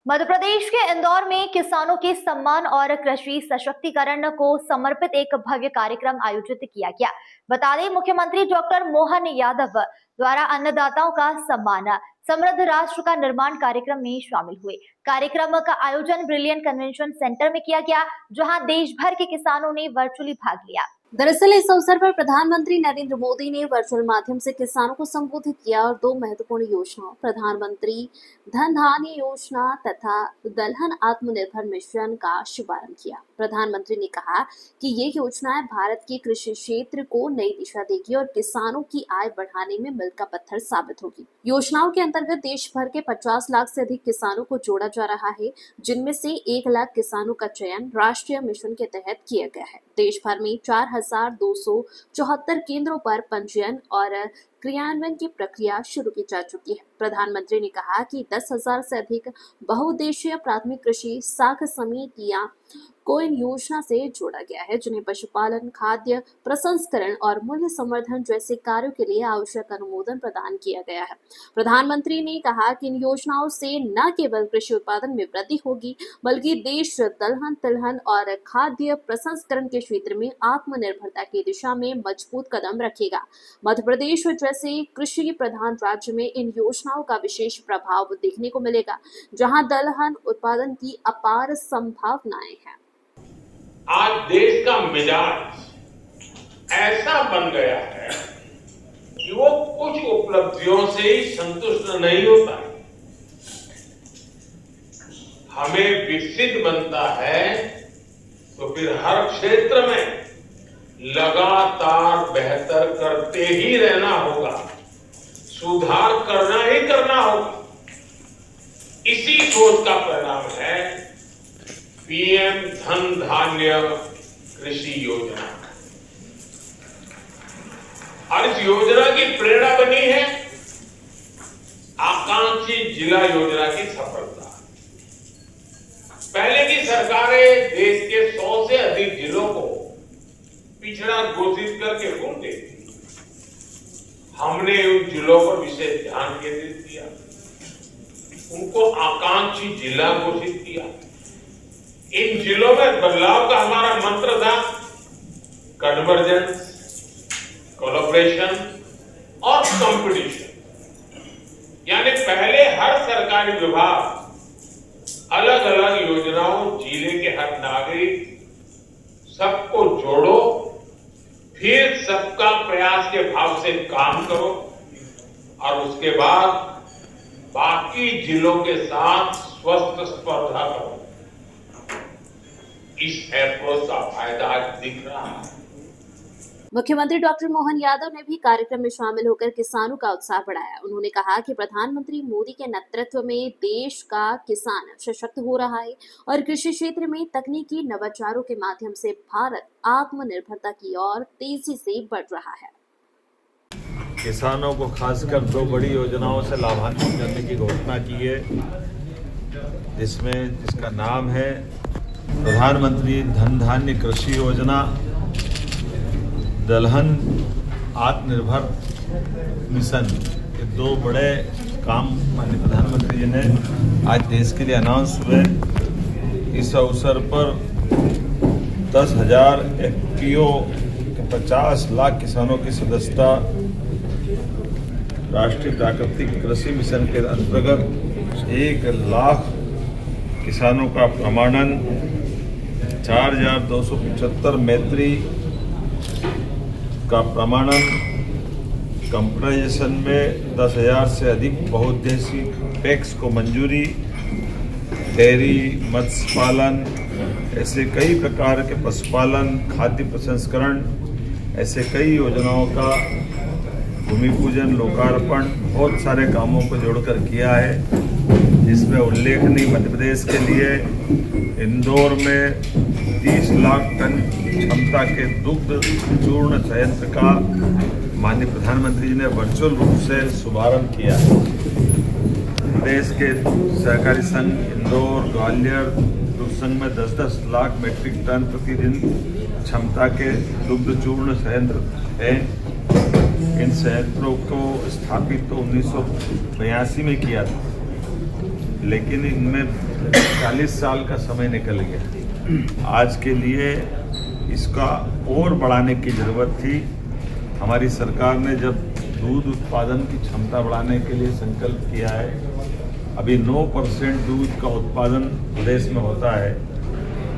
मध्य प्रदेश के इंदौर में किसानों के सम्मान और कृषि सशक्तिकरण को समर्पित एक भव्य कार्यक्रम आयोजित किया गया। बता दें, मुख्यमंत्री डॉक्टर मोहन यादव द्वारा अन्नदाताओं का सम्मान, समृद्ध राष्ट्र का निर्माण कार्यक्रम में शामिल हुए। कार्यक्रम का आयोजन ब्रिलियंट कन्वेंशन सेंटर में किया गया, जहां देश भर के किसानों ने वर्चुअली भाग लिया। दरअसल इस अवसर पर प्रधानमंत्री नरेंद्र मोदी ने वर्चुअल माध्यम से किसानों को संबोधित किया और दो महत्वपूर्ण योजनाओं, प्रधानमंत्री धन धान्य योजना तथा दलहन आत्मनिर्भर मिशन का शुभारंभ किया। प्रधानमंत्री ने कहा कि ये योजनाएं भारत के कृषि क्षेत्र को नई दिशा देगी और किसानों की आय बढ़ाने में मील का पत्थर साबित होगी। योजनाओं के अंतर्गत देश भर के 50 लाख से अधिक किसानों को जोड़ा जा रहा है, जिनमें से 1 लाख किसानों का चयन राष्ट्रीय मिशन के तहत किया गया है। देश भर में 4,274 केंद्रों पर पंजीयन और क्रियान्वयन की प्रक्रिया शुरू की जा चुकी है। प्रधानमंत्री ने कहा कि 10,000 से अधिक बहुउद्देशीय प्राथमिक कृषि साख समितियां को इन योजना से जोड़ा गया है, जिन्हें पशुपालन, खाद्य प्रसंस्करण और मूल्य संवर्धन जैसे कार्यों के लिए आवश्यक अनुमोदन प्रदान किया गया है। प्रधानमंत्री ने कहा कि इन योजनाओं से न केवल कृषि उत्पादन में वृद्धि होगी, बल्कि देश दलहन, तिलहन और खाद्य प्रसंस्करण के क्षेत्र में आत्मनिर्भरता की दिशा में मजबूत कदम रखेगा। मध्य प्रदेश जैसे कृषि प्रधान राज्य में इन योजनाओं का विशेष प्रभाव देखने को मिलेगा, जहां दलहन उत्पादन की अपार संभावनाएं हैं। आज देश का मिजाज ऐसा बन गया है कि वो कुछ उपलब्धियों से ही संतुष्ट नहीं होता। हमें विकसित बनता है तो फिर हर क्षेत्र में लगातार बेहतर करते ही रहना होगा, सुधार करना ही करना होगा। इसी सोच का परिणाम है पीएम धन धान्य कृषि योजना। और इस योजना की प्रेरणा बनी है आकांक्षी जिला योजना की सफलता। पहले की सरकारें देश के 100 से अधिक जिलों को पिछड़ा घोषित करके भूल गई थी। हमने उन जिलों पर विशेष ध्यान केंद्रित किया, उनको आकांक्षी जिला घोषित किया। इन जिलों में बदलाव का हमारा मंत्र था कन्वर्जेंस, कोलैबोरेशन और कंपटीशन। यानी पहले हर सरकारी विभाग अलग अलग योजनाओं, जिले के हर नागरिक सबको जोड़ो, फिर सबका प्रयास के भाव से काम करो और उसके बाद बाकी जिलों के साथ स्वस्थ स्पर्धा करो। इस अप्रोच का फायदा आज दिख रहा है। मुख्यमंत्री डॉक्टर मोहन यादव ने भी कार्यक्रम में शामिल होकर किसानों का उत्साह बढ़ाया। उन्होंने कहा कि प्रधानमंत्री मोदी के नेतृत्व में देश का किसान सशक्त हो रहा है और कृषि क्षेत्र में तकनीकी नवाचारों के माध्यम से भारत आत्मनिर्भरता की ओर तेजी से बढ़ रहा है। किसानों को खासकर 2 बड़ी योजनाओं से लाभान्वित करने की घोषणा की है, जिसका नाम है प्रधानमंत्री धन धान्य कृषि योजना, दलहन आत्मनिर्भर मिशन। ये 2 बड़े काम माननीय प्रधानमंत्री जी ने आज देश के लिए अनाउंस हुए। इस अवसर पर 10,000 एफपीओ के 50 लाख किसानों की सदस्यता राष्ट्रीय प्राकृतिक कृषि मिशन के अंतर्गत 1 लाख किसानों का प्रमाणन, 4,275 मैत्री का प्रमाणन, कंप्यूटराइजेशन में 10,000 से अधिक बहुउद्देशीय पैक्स को मंजूरी, डेयरी, मत्स्य पालन, ऐसे कई प्रकार के पशुपालन, खाद्य प्रसंस्करण, ऐसे कई योजनाओं का भूमि पूजन, लोकार्पण, बहुत सारे कामों को जोड़कर किया है। जिसमें उल्लेखनीय मध्य प्रदेश के लिए इंदौर में 30 लाख टन क्षमता के दुग्ध चूर्ण संयंत्र का माननीय प्रधानमंत्री जी ने वर्चुअल रूप से शुभारंभ किया। देश के सहकारी संघ इंदौर, ग्वालियर दुग्ध संघ में 10-10 लाख मीट्रिक टन प्रतिदिन क्षमता के दुग्ध चूर्ण संयंत्र है। इन संयंत्रों को स्थापित तो 1982 में किया था, लेकिन इनमें 40 साल का समय निकल गया। आज के लिए इसका और बढ़ाने की ज़रूरत थी। हमारी सरकार ने जब दूध उत्पादन की क्षमता बढ़ाने के लिए संकल्प किया है, अभी 9% दूध का उत्पादन प्रदेश में होता है।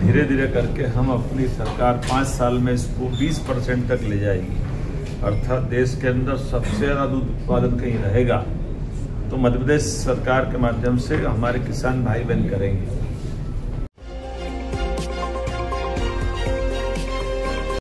धीरे धीरे करके हम अपनी सरकार 5 साल में इसको 20% तक ले जाएगी। अर्थात देश के अंदर सबसे ज़्यादा दूध उत्पादन कहीं रहेगा तो मध्य प्रदेश सरकार के माध्यम से हमारे किसान भाई बहन करेंगे।